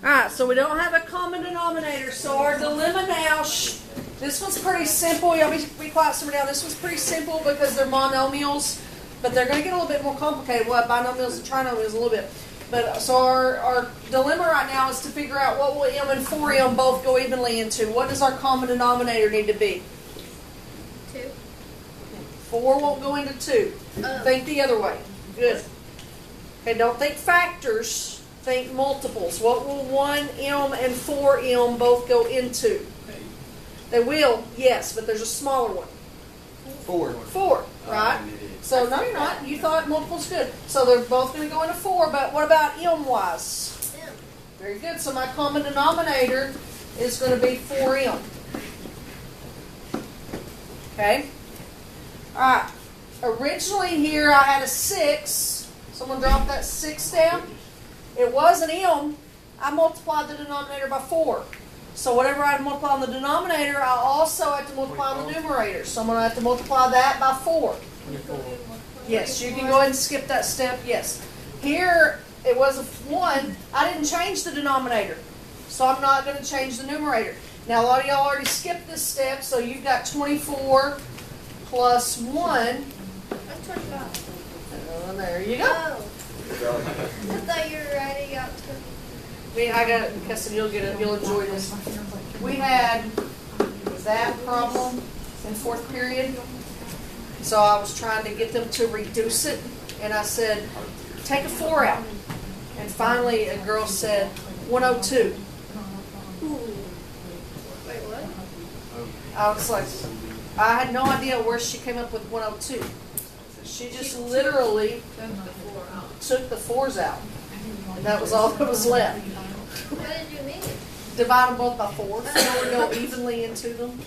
Alright, so we don't have a common denominator, so our dilemma now, this one's pretty simple. Y'all be quiet, simmer down. This one's pretty simple because they're monomials, but they're going to get a little bit more complicated. We'll have binomials and trinomials a little bit. But so our dilemma right now is to figure out what will m and 4m both go evenly into. What does our common denominator need to be? 2. 4 won't go into 2. Think the other way. Good. Okay, don't think factors. Think multiples. What will 1m and 4m both go into? They will, yes, but there's a smaller one. 4, right? So no, you're not. You thought multiple's good. So they're both going to go into 4, but what about m-wise? M. Very good. So my common denominator is going to be 4m. Okay? Alright. Originally here I had a 6. Someone drop that 6 down. It was an m. I multiplied the denominator by 4. So whatever I multiply on the denominator, I also have to multiply on the numerator. So I'm going to have to multiply that by 4. 24. Yes, you can go ahead and skip that step, yes. Here, it was a 1. I didn't change the denominator. So I'm not going to change the numerator. Now, a lot of y'all already skipped this step, so you've got 24 plus 1. That's 25. There you go. Oh. I thought you were writing out I got it, Keston, you'll enjoy this. We had that problem in 4th period. So I was trying to get them to reduce it, and I said, take a 4 out. And finally a girl said, 102. Wait, what? I was like, I had no idea where she came up with 102. She just literally took the 4s out. And that was all that was left. What did you mean? Divide them both by 4 so they would go evenly into them.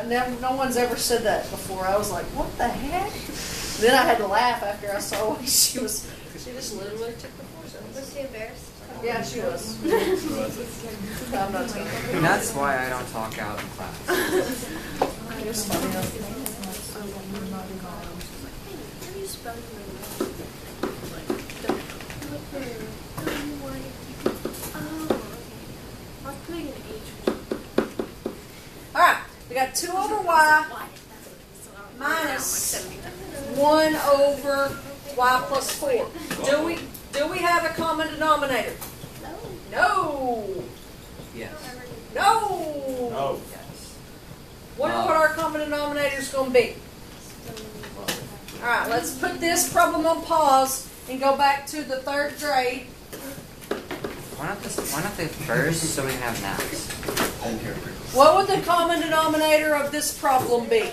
No one's ever said that before. I was like, what the heck? Then I had to laugh after I saw what she just literally took the 4s out. Was she embarrassed? Yeah, she was. I'm not taking it. And that's why I don't talk out in class. It was funny. How do you spell your name? Alright, we got 2 over y minus 1 over y plus 4. Do we have a common denominator? No. Yes. No. No. Wonder what our common denominator is going to be. Alright, let's put this problem on pause and go back to the 3rd grade. Why not the first so we can have naps? What would the common denominator of this problem be?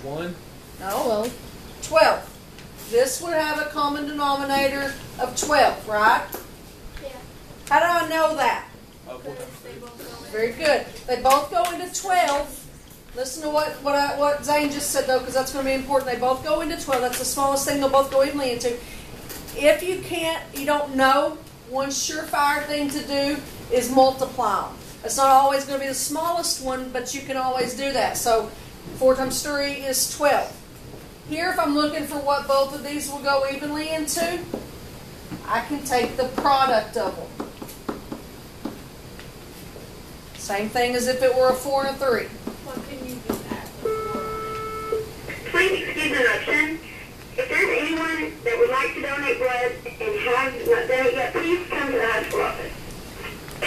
1. No. 12. This would have a common denominator of 12, right? Yeah. How do I know that? 4 times 3. Very good. They both go into 12. Listen to what Zane just said, though, because that's going to be important. They both go into 12. That's the smallest thing they'll both go evenly into. If you don't know, one surefire thing to do is multiply them. It's not always going to be the smallest one, but you can always do that. So 4 times 3 is 12. Here, if I'm looking for what both of these will go evenly into, I can take the product of them. Same thing as if it were a 4 and a 3. What can you do that? Please excuse the interruption. If there's anyone that would like to donate blood and has not done it yet, please come to the high school office.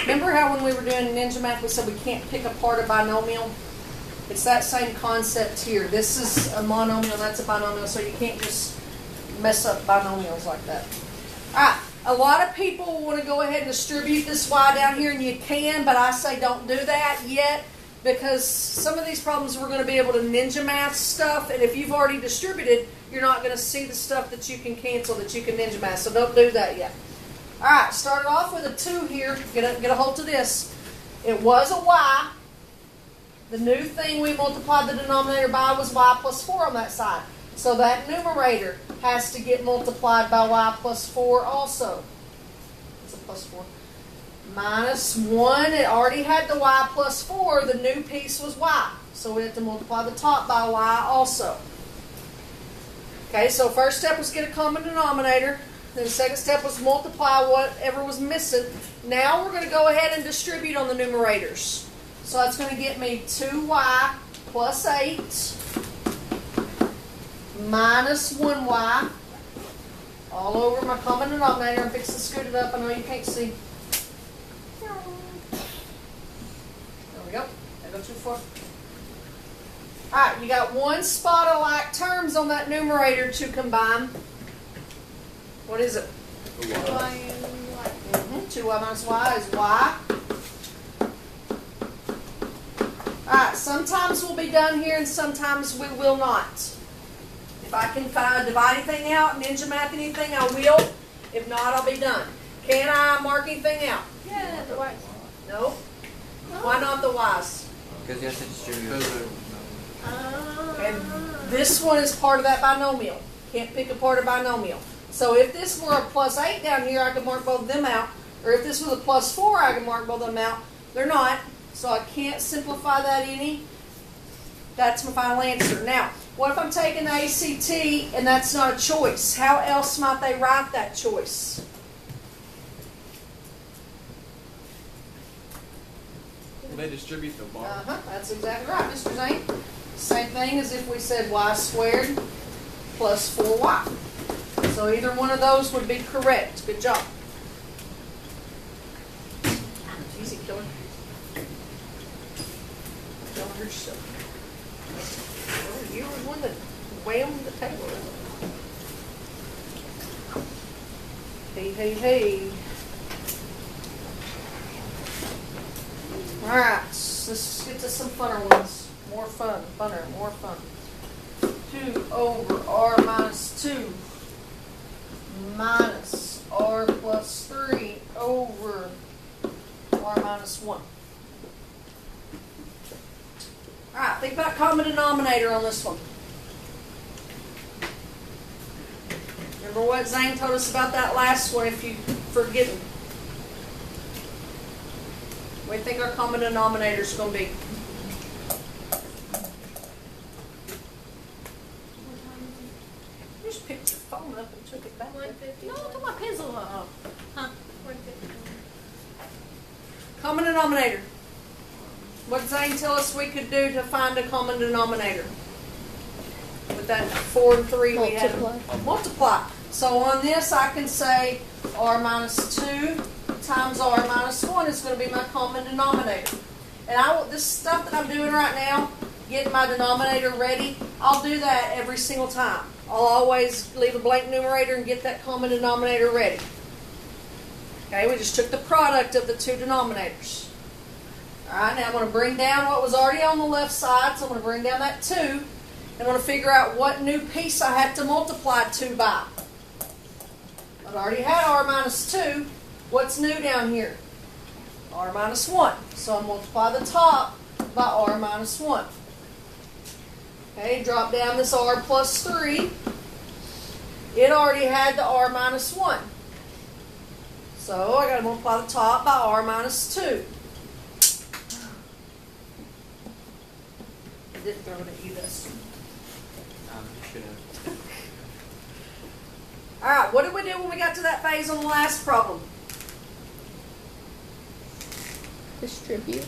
Remember how when we were doing Ninja Math we said we can't pick apart a binomial? It's that same concept here. This is a monomial, that's a binomial, so you can't just mess up binomials like that. Alright, a lot of people want to go ahead and distribute this y down here, and you can, but I say don't do that yet, because some of these problems we're going to be able to Ninja Math stuff, and if you've already distributed, you're not going to see the stuff that you can cancel, that you can Ninja Math, so don't do that yet. Alright, started off with a 2 here. Get a hold of this. It was a y. The new thing we multiplied the denominator by was y plus 4 on that side. So that numerator has to get multiplied by y plus 4 also. It's a plus 4. Minus 1, it already had the y plus 4. The new piece was y. So we have to multiply the top by y also. Okay, so first step was get a common denominator. Then the second step was multiply whatever was missing. Now we're going to go ahead and distribute on the numerators. So that's going to get me 2y plus 8 minus 1y all over my common denominator. I'm fixing to scoot it up. I know you can't see. There we go. Did I go too far? Alright, you got one spot of like terms on that numerator to combine. What is it? 2y minus y is y. Alright, sometimes we'll be done here and sometimes we will not. If I can divide anything out, ninja math anything, I will. If not, I'll be done. Can I mark anything out? Yeah, the white. No. Why not the y's? Because you have to distribute. And this one is part of that binomial. Can't pick apart a binomial. So if this were a plus 8 down here, I could mark both of them out. Or if this was a plus 4, I could mark both of them out. They're not. So I can't simplify that any. That's my final answer. Now, what if I'm taking the ACT and that's not a choice? How else might they write that choice? Will they distribute the bar? That's exactly right, Mr. Zane. Same thing as if we said y squared plus 4y. So either one of those would be correct. Good job. It's easy, killer. Don't hurt yourself. Oh, you were the one that whammed the table. Hey. Alright, let's get to some funner ones. More fun, funner, more fun. 2 over r minus 2 minus r plus 3 over r minus 1. Alright, think about common denominator on this one. Remember what Zane told us about that last one if you've forgotten. What do you think our common denominator is going to be? You just picked your phone up and took it back. 150. No, I took my pencil up. Huh? 150. Common denominator. What did Zane tell us we could do to find a common denominator? With that 4 and 3 we had. Multiply. So on this I can say r minus 2 times r minus 1 is going to be my common denominator. And this stuff that I'm doing right now, getting my denominator ready, I'll do that every single time. I'll always leave a blank numerator and get that common denominator ready. Okay, we just took the product of the two denominators. Alright, now I'm going to bring down what was already on the left side, so I'm going to bring down that 2. And I'm going to figure out what new piece I have to multiply 2 by. I already had r minus 2. What's new down here? R minus 1. So I multiply the top by r minus 1. Okay, drop down this r plus 3. It already had the r minus 1. So I got to multiply the top by r minus 2. I didn't throw it at you this. You should have. Alright, what did we do when we got to that phase on the last problem? Distribute.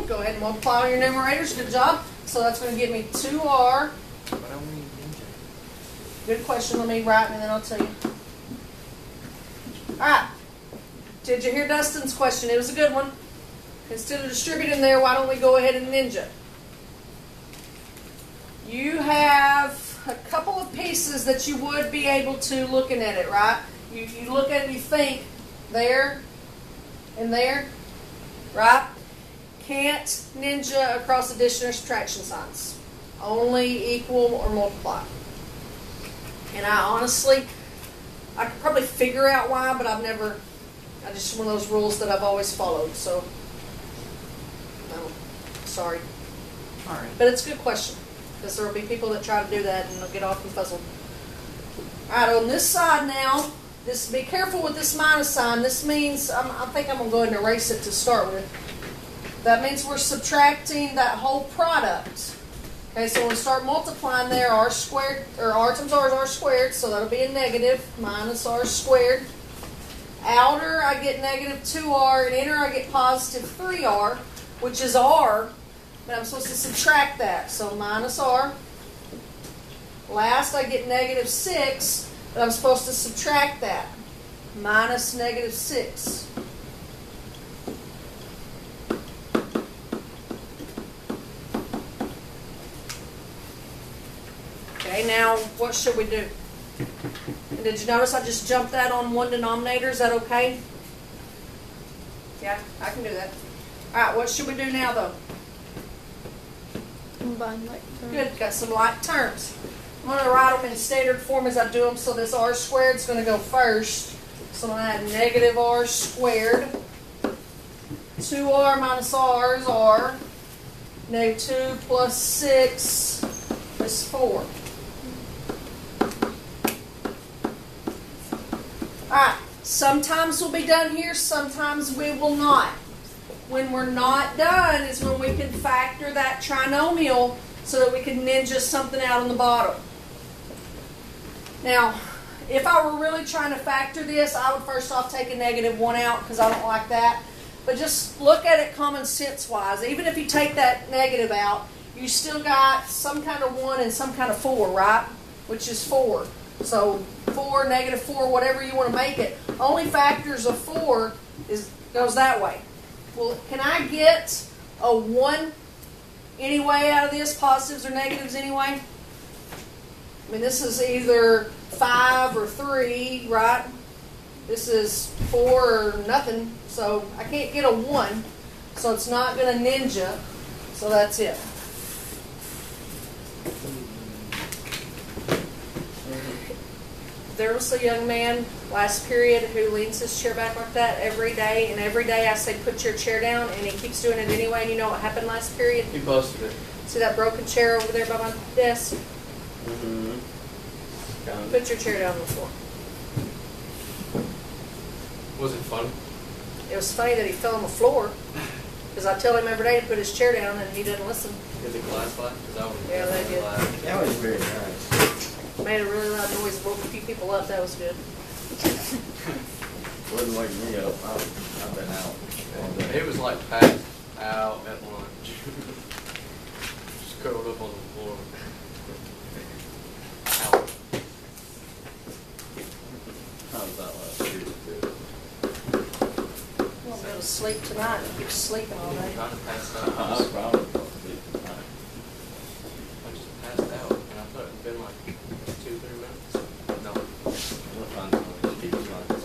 Go ahead and multiply your numerators. Good job. So that's going to give me 2r. But I only ninja. Good question. Let me write and then I'll tell you. Alright. Did you hear Dustin's question? It was a good one. Instead of distributing there, why don't we go ahead and ninja? You have a couple of pieces that you would be able to looking at it, right? You look at it and you think there and there, right? Can't ninja across addition or subtraction signs. Only equal or multiply. And I could probably figure out why, but I just one of those rules that I've always followed, so sorry. Alright. But it's a good question, because there will be people that try to do that and they'll get off and puzzled. Alright, on this side now, be careful with this minus sign. This means, I think I'm going to go ahead and erase it to start with. That means we're subtracting that whole product. Okay, so when we start multiplying there, r squared, or r times r is r squared, so that'll be a negative, minus r squared. Outer, I get negative 2r, and inner, I get positive 3r, which is r, but I'm supposed to subtract that, so minus r. Last, I get negative 6, but I'm supposed to subtract that, minus negative 6. Okay, now what should we do? And did you notice I just jumped that on one denominator? Is that okay? Yeah, I can do that. Alright, what should we do now though? Combine like terms. Good, got some like terms. I'm going to write them in standard form as I do them, so this r squared is going to go first. So I'm going to add negative r squared. 2r minus r is r. Negative 2 plus 6 is 4. Alright, sometimes we'll be done here, sometimes we will not. When we're not done is when we can factor that trinomial so that we can ninja something out on the bottom. Now, if I were really trying to factor this, I would first off take a negative 1 out because I don't like that. But just look at it common sense wise. Even if you take that negative out, you still got some kind of 1 and some kind of 4, right? Which is 4. So 4, negative 4, whatever you want to make it. Only factors of 4 goes that way. Well, can I get a 1 anyway out of this? Positives or negatives anyway? I mean, this is either 5 or 3, right? This is 4 or nothing. So I can't get a 1. So it's not going to ninja. So that's it. There was a young man last period who leans his chair back like that every day, and every day I say put your chair down, and he keeps doing it anyway. And you know what happened last period? He busted it. See that broken chair over there by my desk? Mm-hmm. Put your chair down on the floor. Was it fun? It was funny that he fell on the floor, because I tell him every day to put his chair down, and he doesn't listen. Did the class laugh? Because I was Yeah, they did. laugh. That was very nice. Made a really loud noise, woke a few people up. That was good. Wouldn't wake me up. I've been out all day. It was like passed out at lunch. Just curled up on the floor. Out. How was that last year? I won't go to sleep tonight. I keep sleeping all day. Trying to pass I out. was probably supposed to be tonight. I just passed out, and I thought it'd been like 2-3 minutes. No. We'll find something to keep us on practice.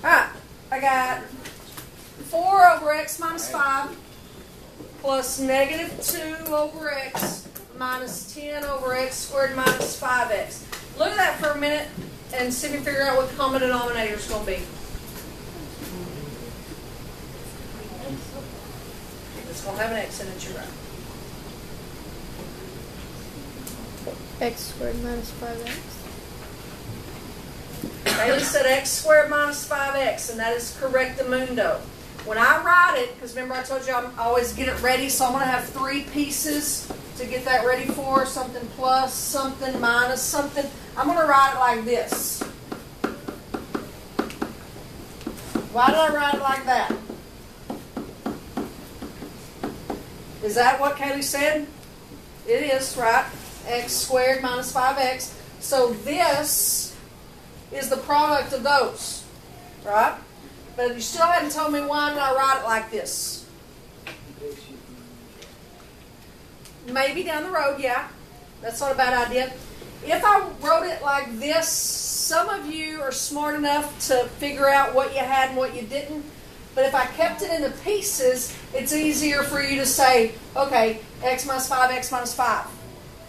Alright, I got 4 over x minus 5 plus negative 2 over x minus 10 over x squared minus 5x. Look at that for a minute and see if you can figure out what the common denominator is going to be. It's going to have an x in it, you're right. X squared minus 5x. Bailey said x squared minus 5x, and that is correctamundo. When I write it, because remember I told you I always get it ready, so I'm going to have 3 pieces to get that ready for, something plus, something minus, something. I'm going to write it like this. Why did I write it like that? Is that what Kaylee said? It is, right? X squared minus 5x. So this is the product of those, right? But you still hadn't told me why did I write it like this. Maybe down the road, yeah. That's not a bad idea. If I wrote it like this, some of you are smart enough to figure out what you had and what you didn't. But if I kept it into pieces, it's easier for you to say, okay, x minus 5, x minus 5.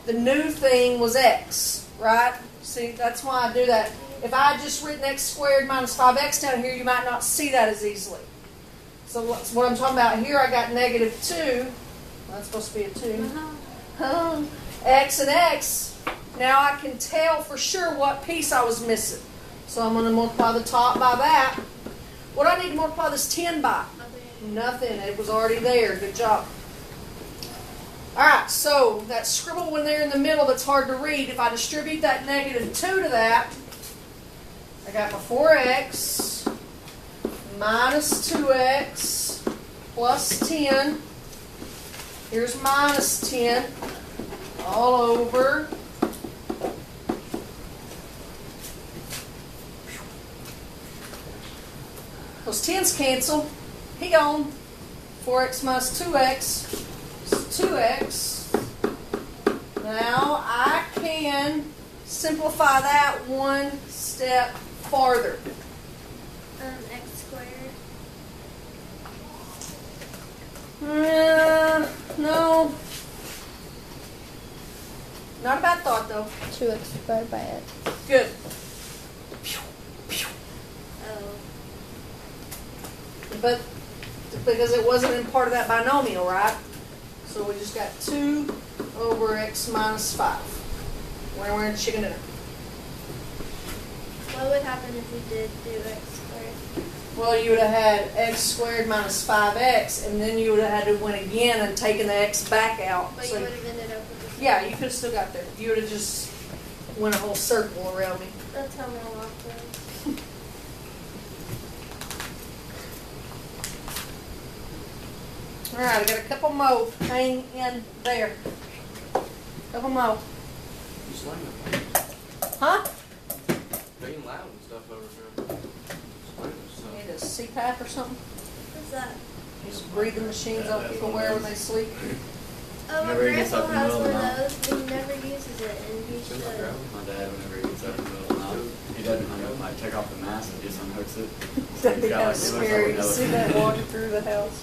The new thing was x, right? See, that's why I do that. If I had just written x squared minus 5x down here, you might not see that as easily. So what I'm talking about here, I got negative 2. Well, that's supposed to be a 2. X and x. Now I can tell for sure what piece I was missing. So I'm going to multiply the top by that. What do I need to multiply this 10 by? Nothing. It was already there. Good job. Alright, so that scribble one there in the middle that's hard to read, if I distribute that -2 to that, I got my 4x minus 2x plus 10. Here's minus 10 all over. Those 10s cancel. He gone. 4x minus 2x is 2x. Now I can simplify that one step farther. X squared. No. Not a bad thought though. 2x divided by x. Good. Oh. But because it wasn't in part of that binomial, right? So we just got 2 over x minus 5. We're in chicken dinner. What would happen if we did do x squared? Well, you would have had x squared minus 5x, and then you would have had to win again and taken the x back out. But So you would have ended up with the same. yeah, you could have still got there. You would have just went a whole circle around me. That's how my walk was. All right, I got a couple more. Hang in there. Couple more. You slang it. Huh? Being loud and stuff over here. Slang Need and a CPAP or something? What's that? These breathing machines that people wear when they sleep. Oh, my Whenever he gets grandpa up in the has middle one of the of those, but he never uses it, and he stuff. should. My dad, whenever he gets up in the middle of the night, he doesn't like take off the mask and just unhooks it. That'd be He's kind got, of like, he looks like scary an to see elephant. that walking through the house.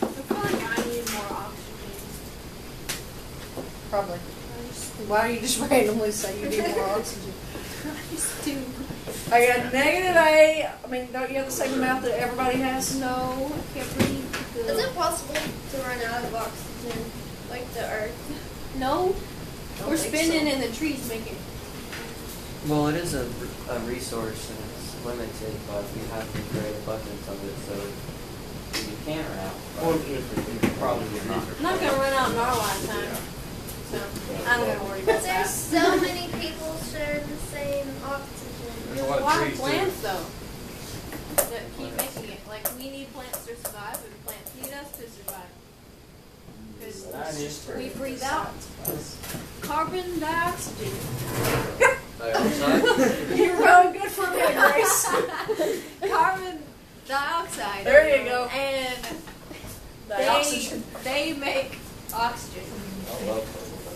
I feel like I need more oxygen. Probably. Why do you just randomly say you need more oxygen? I just do. I got -a. I mean, don't you have the same amount that everybody has? No, I can't breathe. Is it possible to run out of oxygen, like the Earth? No. Don't We're think spinning so. and the trees make it. Well, it is a resource and it's limited, but we have to create abundance of it, so you can run out. Probably would not. I'm not gonna run out in our lifetime. So I'm gonna worry about But there's that. so many people sharing the same oxygen. There's a lot of trees, too. plants though that keep making it. Like we need plants to survive, and plants need us to survive. Because we breathe out carbon dioxide. Dioxide? You're really good for me, Grace. Carbon dioxide. There you go. And Dioxygen. they make oxygen. I love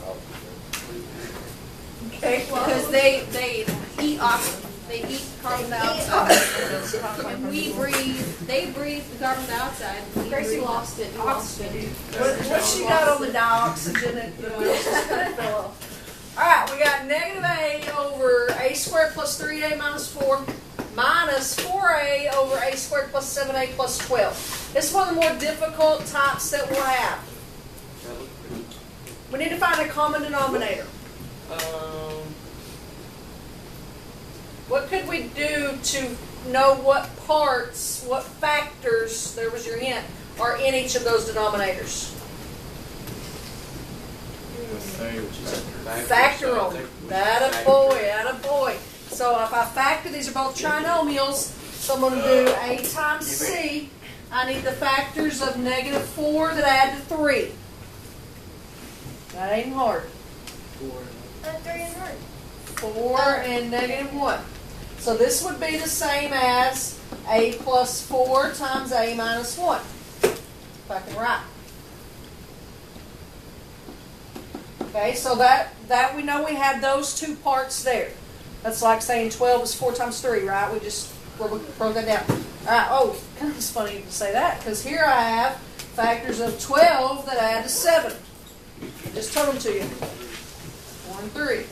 oxygen. Okay. Because they eat oxygen. They eat carbon dioxide. And we breathe, they breathe the carbon dioxide. and we Gracie breathe lost it. oxygen. What she got on the dioxygen and the wheels just kind of fell off. Alright, we got -a over a squared plus 3a minus 4 minus 4a over a squared plus 7a plus 12. This is one of the more difficult types that we'll have. That looks pretty. We need to find a common denominator. What could we do to know what parts, what factors, there was your hint, are in each of those denominators? Factor them. That a boy. So if I factor, these are both trinomials, so I'm going to do a times c. I need the factors of -4 that add to 3. That ain't hard. 3 and 1. 4 and -1. So this would be the same as a plus 4 times a minus 1. If I can write. Okay, so that we know we have those two parts there. That's like saying 12 is 4 times 3, right? We just broke that down. Oh, it's funny to say that, because here I have factors of 12 that add to 7. Just told them to you. 1 and 3.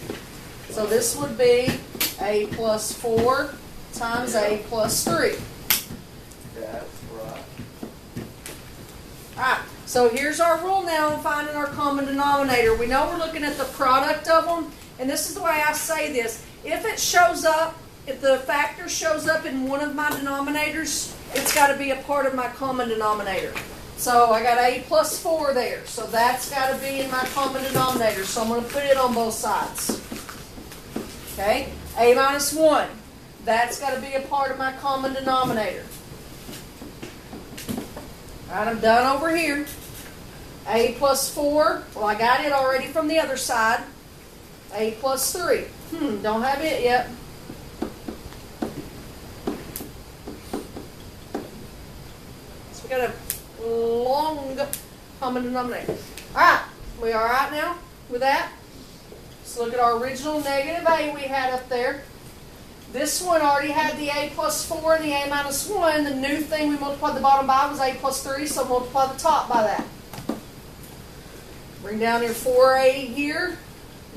So this would be a plus 4 times a plus 3. That's right. Alright, so here's our rule now on finding our common denominator. We know we're looking at the product of them, and this is the way I say this, if it shows up, if the factor shows up in one of my denominators, it's got to be a part of my common denominator. So I got a plus 4 there, so that's got to be in my common denominator, so I'm going to put it on both sides. Okay, a minus 1, that's got to be a part of my common denominator. All right, I'm done over here. A plus 4, well, I got it already from the other side. A plus 3, don't have it yet. So we got a long common denominator. All right, we all right now with that? Let's look at our original negative a we had up there. This one already had the a plus 4 and the a minus 1. The new thing we multiplied the bottom by was a plus 3, so multiply the top by that. Bring down your 4a here.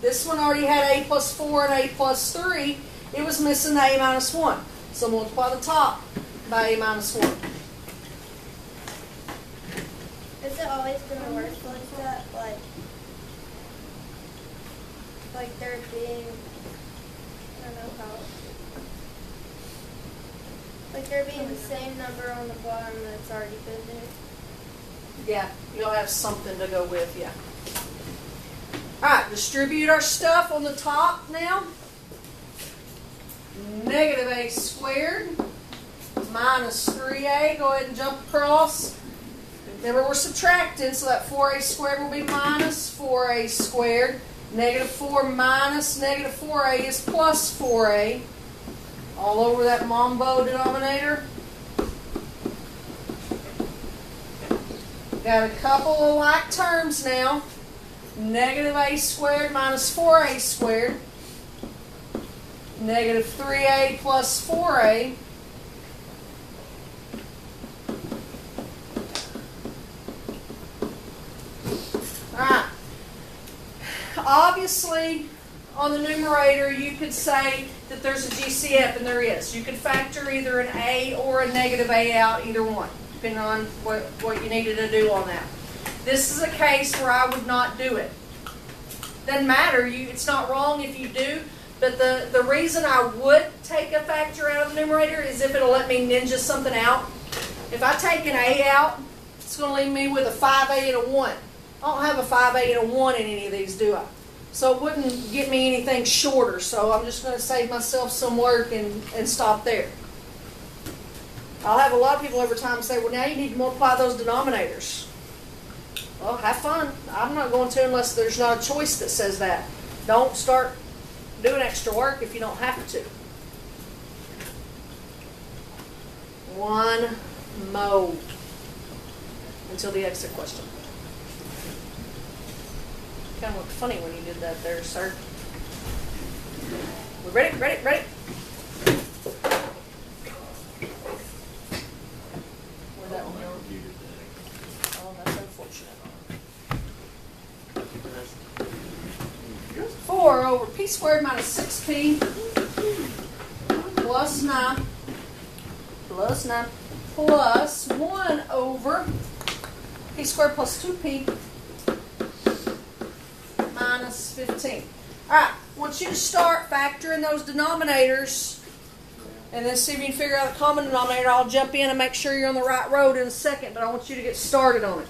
This one already had a plus 4 and a plus 3. It was missing the a minus 1. So multiply the top by a minus 1. Is it always going to work like that? Like there being, I don't know how. Like there being the same number on the bottom that's already been there. Yeah, you'll have something to go with, yeah. Alright, distribute our stuff on the top now. Negative a squared minus 3a. Go ahead and jump across. Remember, we're subtracting, so that 4a squared will be minus 4a squared. Negative 4 minus negative 4a is plus 4a. All over that mambo denominator. Got a couple of like terms now. Negative a squared minus 4a squared. Negative 3a plus 4a. Alright. Obviously, on the numerator, you could say that there's a GCF, and there is. You could factor either an a or a negative a out, either one, depending on what you needed to do on that. This is a case where I would not do it. Doesn't matter. It's not wrong if you do, but the reason I would take a factor out of the numerator is if it'll let me ninja something out. If I take an a out, it's going to leave me with a 5a and a 1. I don't have a 5a and a 1 in any of these, do I? So it wouldn't get me anything shorter, so I'm just going to save myself some work and stop there. I'll have a lot of people every time say, well, now you need to multiply those denominators. Well, have fun. I'm not going to unless there's not a choice that says that. Don't start doing extra work if you don't have to. One more until the exit question. Kind of looked funny when you did that there, sir. We ready? Ready? Ready? Where'd that one go? Oh, that's unfortunate. 4 over p squared minus 6p plus 9 plus 1 over p squared plus 2p minus 15. Alright, I want you to start factoring those denominators and then see if you can figure out the common denominator. I'll jump in and make sure you're on the right road in a second, but I want you to get started on it.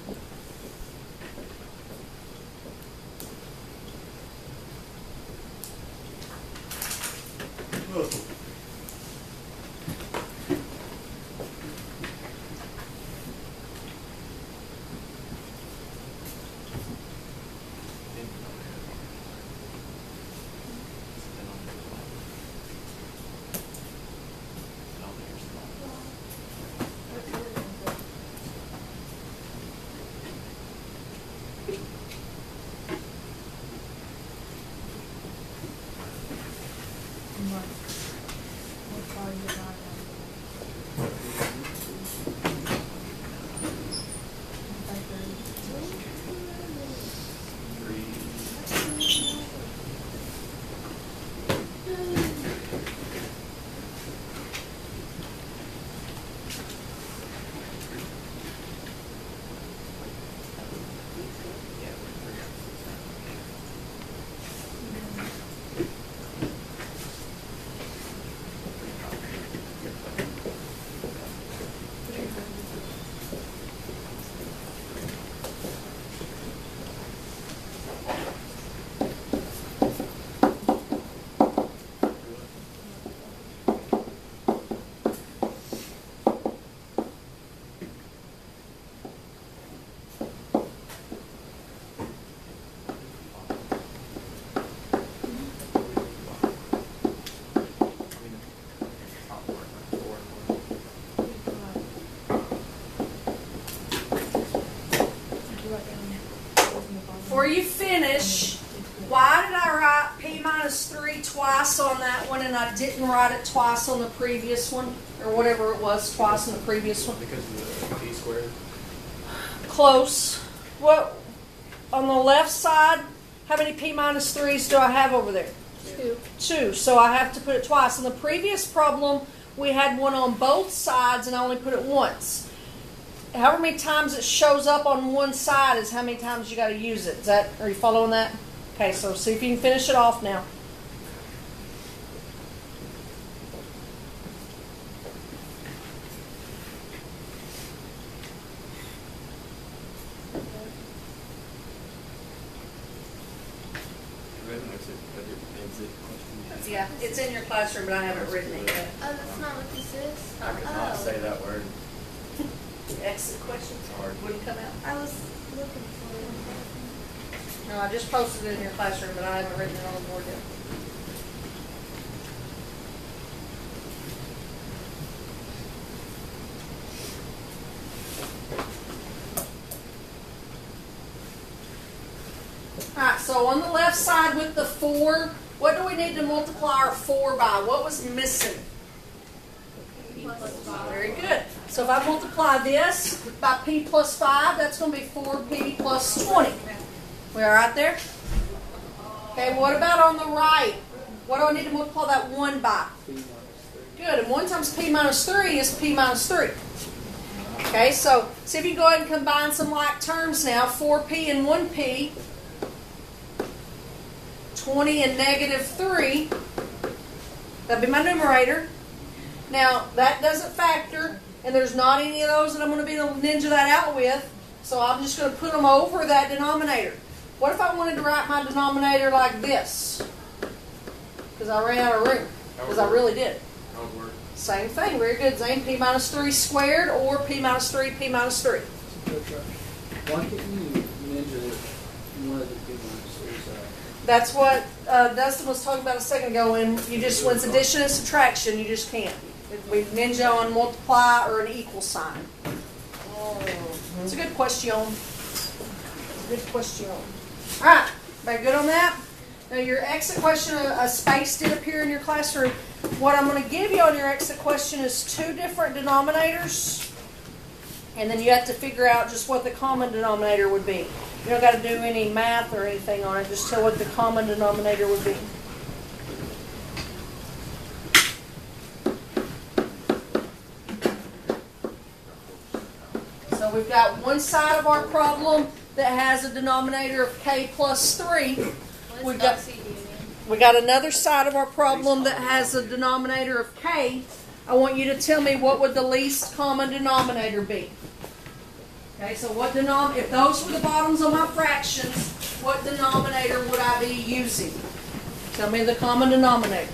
before you finish, why did I write p minus 3 twice on that one and I didn't write it twice on the previous one? Or whatever it was, twice on the previous one? Because of the p squared. Close. What, on the left side, how many p minus 3s do I have over there? 2. So I have to put it twice. In the previous problem, we had one on both sides and I only put it once. However many times it shows up on one side is how many times you got to use it. Are you following that? Okay, so see if you can finish it off now. Yeah, it's in your classroom, but I haven't written it yet. Oh, that's not what this is? I could not say that word. Exit questions wouldn't come out. I was looking for it. No, I just posted it in your classroom, but I haven't written it on the board yet. Alright, so on the left side with the 4, what do we need to multiply our 4 by? What was missing? Very good. So if I multiply this by p plus 5, that's going to be 4p plus 20. We all right there? Okay, what about on the right? What do I need to multiply that 1 by? Good, and 1 times p minus 3 is p minus 3. Okay, so see if you can go ahead and combine some like terms now. 4p and 1p. 20 and negative 3. That'd be my numerator. Now, that doesn't factor, and there's not any of those that I'm going to be able to ninja that out with, so I'm just going to put them over that denominator. What if I wanted to write my denominator like this? Because I ran out of room. Because I really did. That would work. Same thing. Very good, Zane. P minus 3 squared or p minus 3, p minus 3. Why can't you ninja one of the big ones? That's what Dustin was talking about a second ago. When it's addition and subtraction, you just can't. We ninja on multiply or an equal sign. It's a good question. Good question. All right, everybody good on that? Now your exit question, a space did appear in your classroom. What I'm going to give you on your exit question is 2 different denominators, and then you have to figure out just what the common denominator would be. You don't got to do any math or anything on it. Just tell what the common denominator would be. So we've got one side of our problem that has a denominator of k plus 3. We got another side of our problem that has a denominator of k. I want you to tell me what would the least common denominator be. Okay, so if those were the bottoms of my fractions, what denominator would I be using? Tell me the common denominator.